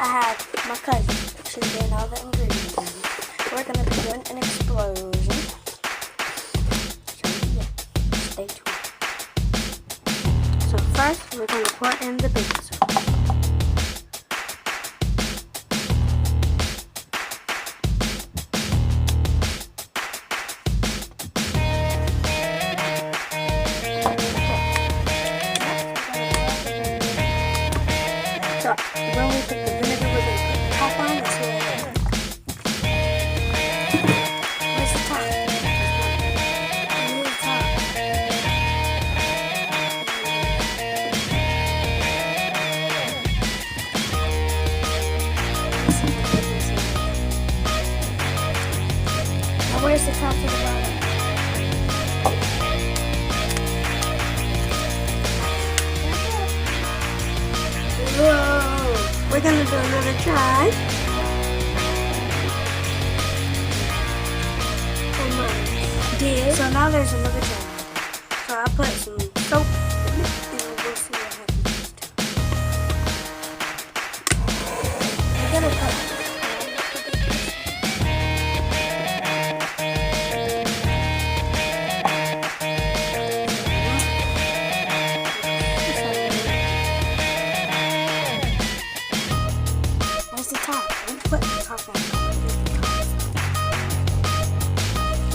I have my cousin. She's getting all the ingredients. We're gonna be doing an explosion. So yeah, stay tuned. So first, we're gonna pour in the baking soda. So when we put the vinegar, we're gonna put the top on and see what it is. Where's the top? Where's the top? Now where's the top to the bottom? Whoa! We're gonna do another try. Oh my dear. So now there's another try. So I put some soap and we'll see what happens. We're gonna put where's the top? We put the top on.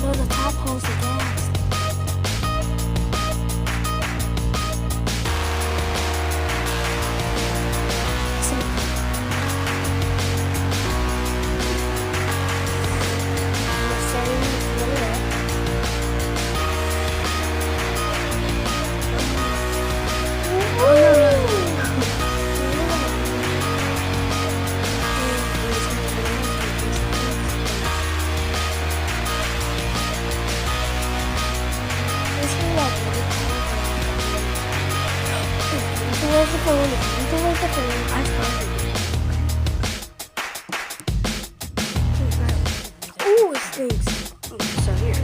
No, the top holds the gas. So, we're setting it up. Where's the phone? Where's the phone? I found it. Ooh, it stinks. So here.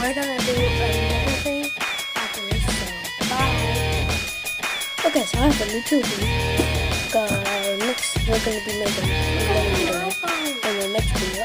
We're gonna do another thing after this, so bye. Okay, so I have a new tubing. Next, we're gonna be making in the next video.